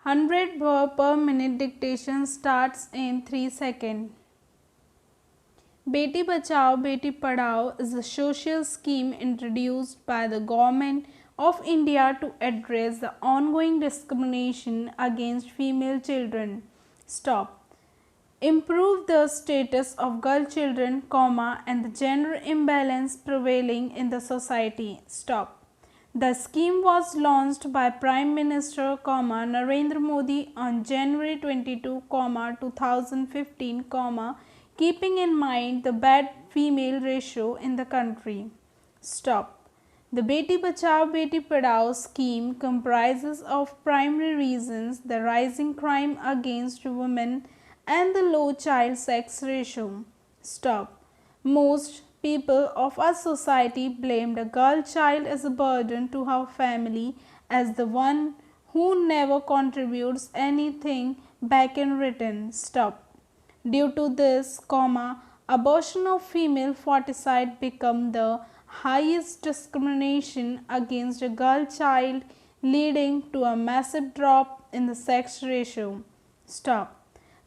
100 word per minute dictation starts in 3 seconds. Beti Bachao Beti Padhao is a social scheme introduced by the Government of India to address the ongoing discrimination against female children. Stop. Improve the status of girl children, and the gender imbalance prevailing in the society. Stop. The scheme was launched by Prime Minister, Narendra Modi on January 22, 2015, keeping in mind the bad female ratio in the country. Stop. The Beti Bachao Beti Padhao scheme comprises of primary reasons: the rising crime against women and the low child sex ratio. Stop. Most people of our society blame the girl child as a burden to her family, as the one who never contributes anything back in return. Stop. Due to this, abortion of female foeticide become the highest discrimination against a girl child, leading to a massive drop in the sex ratio. Stop.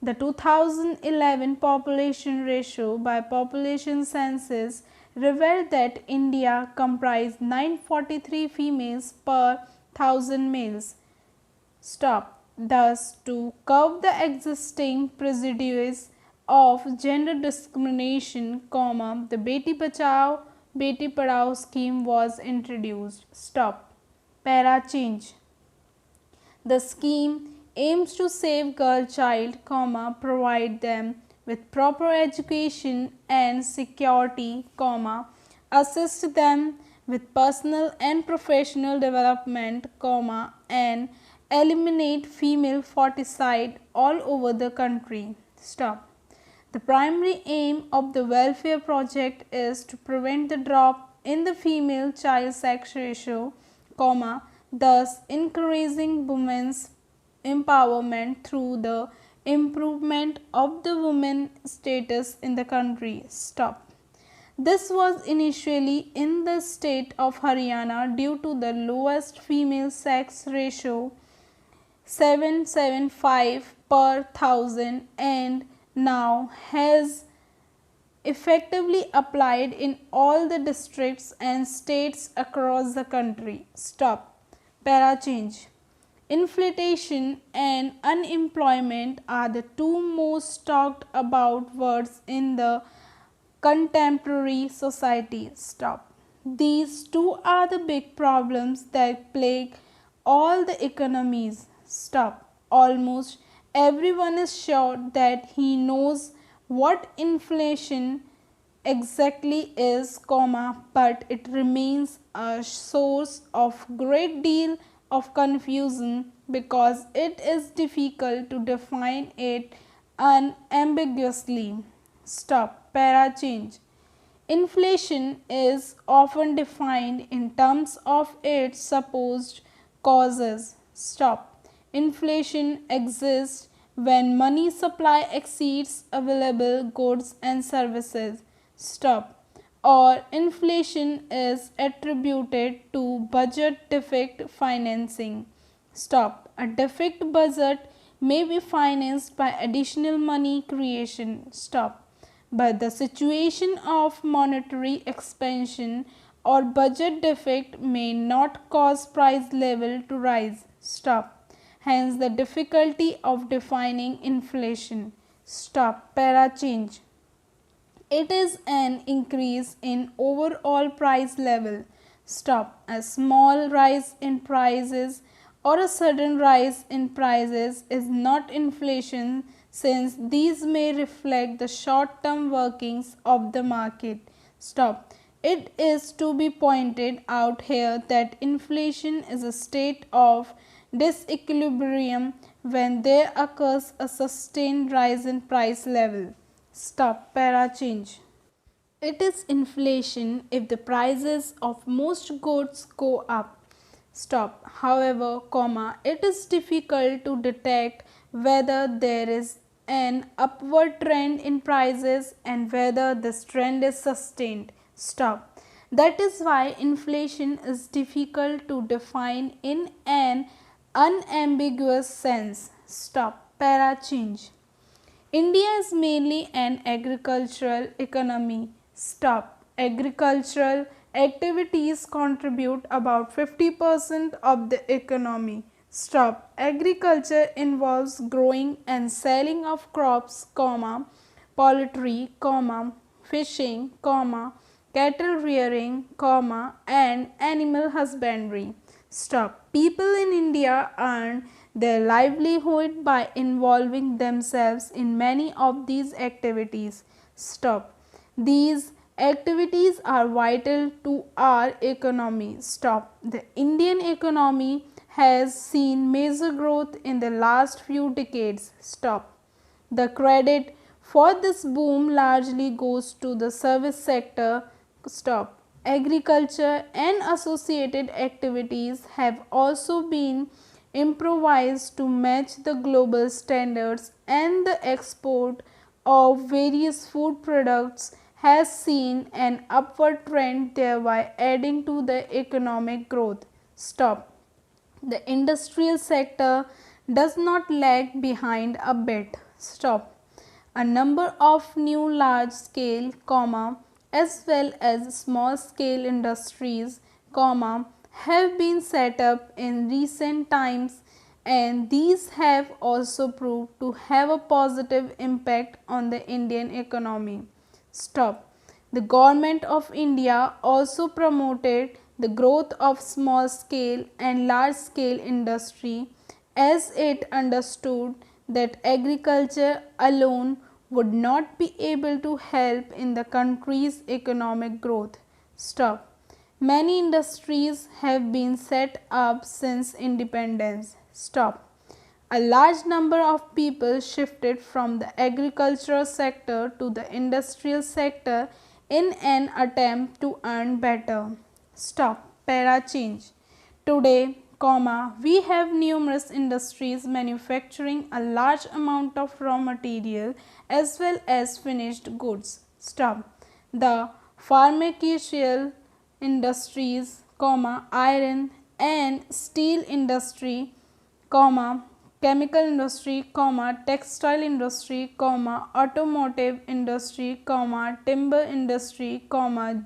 The 2011 population ratio by population census revealed that India comprised 943 females per 1000 males. Stop. Thus, to curb the existing prejudice of gender discrimination, the Beti Bachao Beti Padhao scheme was introduced. Stop. Para change. The scheme aims to save girl child, provide them with proper education and security, assist them with personal and professional development, and eliminate female foeticide all over the country. Stop. The primary aim of the welfare project is to prevent the drop in the female child sex ratio, thus encouraging women's empowerment through the improvement of the women's status in the country. Stop. This was initially in the state of Haryana due to the lowest female sex ratio 775 per 1000 and now has effectively applied in all the districts and states across the country. Stop. Para change. Inflation and unemployment are the two most talked about words in the contemporary society. Stop. These two are the big problems that plague all the economies. Stop. Almost everyone is sure that he knows what inflation exactly is, but it remains a source of great deal of confusion because it is difficult to define it unambiguously. Stop. Para change. Inflation is often defined in terms of its supposed causes. Stop. Inflation exists when money supply exceeds available goods and services. Stop. Or inflation is attributed to budget defect financing. Stop. A defect budget may be financed by additional money creation. Stop. But the situation of monetary expansion or budget defect may not cause price level to rise. Stop. Hence the difficulty of defining inflation. Stop. Para change. It is an increase in overall price level. Stop. A small rise in prices or a sudden rise in prices is not inflation, since these may reflect the short-term workings of the market. Stop. It is to be pointed out here that inflation is a state of disequilibrium when there occurs a sustained rise in price level. Stop. Para change. It is inflation if the prices of most goods go up. Stop. However, it is difficult to detect whether there is an upward trend in prices and whether this trend is sustained. Stop. That is why inflation is difficult to define in an unambiguous sense. Stop. Para change. India is mainly an agricultural economy. Stop. Agricultural activities contribute about 50% of the economy. Stop. Agriculture involves growing and selling of crops, poultry, fishing, cattle rearing, and animal husbandry. Stop. People in India earn their livelihood by involving themselves in many of these activities. Stop. These activities are vital to our economy. Stop. The Indian economy has seen major growth in the last few decades. Stop. The credit for this boom largely goes to the service sector. Stop. Agriculture and associated activities have also been improvised to match the global standards, and the export of various food products has seen an upward trend, thereby adding to the economic growth. Stop. The industrial sector does not lag behind a bit. Stop. A number of new large scale, as well as small scale industries, have been set up in recent times, and these have also proved to have a positive impact on the Indian economy. Stop. The Government of India also promoted the growth of small scale and large scale industry, as it understood that agriculture alone would not be able to help in the country's economic growth. Stop. Many industries have been set up since independence. Stop. A large number of people shifted from the agricultural sector to the industrial sector in an attempt to earn better. Stop. Para change. Today, we have numerous industries manufacturing a large amount of raw material as well as finished goods. Stop. The pharmaceutical industries, iron and steel industry, chemical industry, textile industry, automotive industry, timber industry,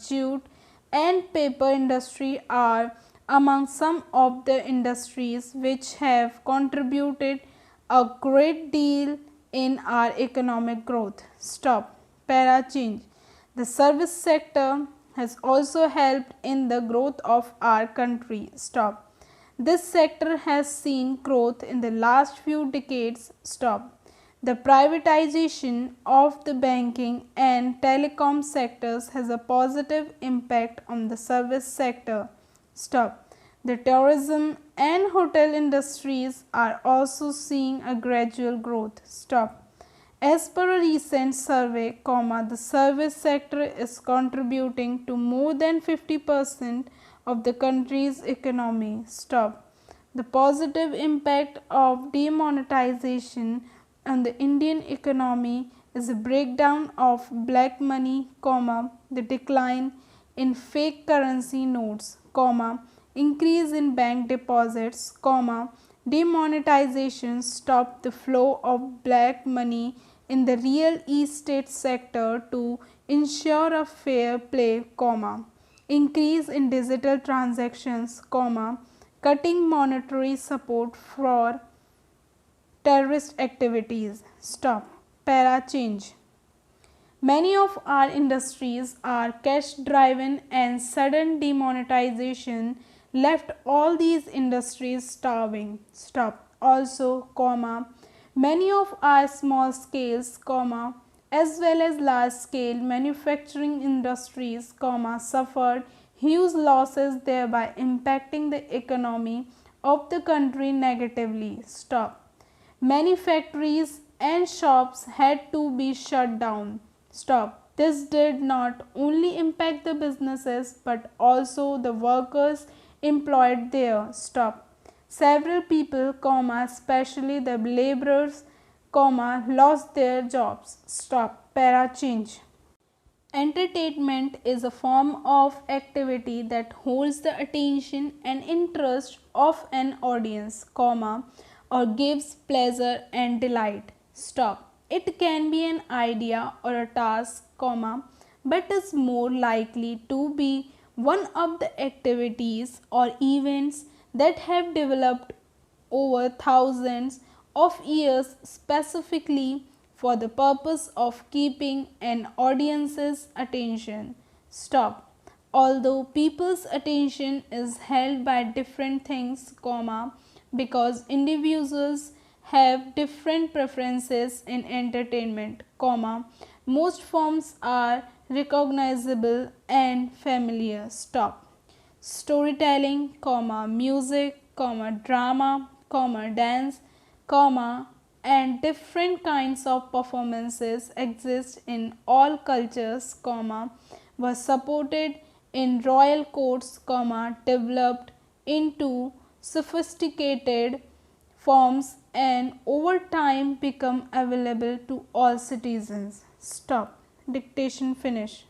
jute and paper industry are among some of the industries which have contributed a great deal in our economic growth. Stop. Para change. The service sector has also helped in the growth of our country. Stop. This sector has seen growth in the last few decades. Stop. The privatization of the banking and telecom sectors has a positive impact on the service sector. Stop. The tourism and hotel industries are also seeing a gradual growth. Stop. As per a recent survey, the service sector is contributing to more than 50% of the country's economy. Stop. The positive impact of demonetization on the Indian economy is a breakdown of black money, the decline in fake currency notes, increase in bank deposits, demonetization stopped the flow of black money in the real estate sector to ensure a fair play, increase in digital transactions, cutting monetary support for terrorist activities. Stop. Para change. Many of our industries are cash driven, and sudden demonetization left all these industries starving. Stop. Also, many of our small scales, as well as large scale manufacturing industries, suffered huge losses, thereby impacting the economy of the country negatively. Stop. Many factories and shops had to be shut down. Stop. This did not only impact the businesses but also the workers employed there. Stop. Several people, especially the laborers, lost their jobs. Stop. Para change. Entertainment is a form of activity that holds the attention and interest of an audience, comma, or gives pleasure and delight. Stop. It can be an idea or a task, comma, but is more likely to be one of the activities or events that have developed over thousands of years specifically for the purpose of keeping an audience's attention. Stop. Although people's attention is held by different things, comma, because individuals have different preferences in entertainment, comma, most forms are recognizable and familiar. Stop. Storytelling, comma, music, comma, drama, comma, dance, comma, and different kinds of performances exist in all cultures, comma, were supported in royal courts, comma, developed into sophisticated forms and over time become available to all citizens. Stop. Dictation finish.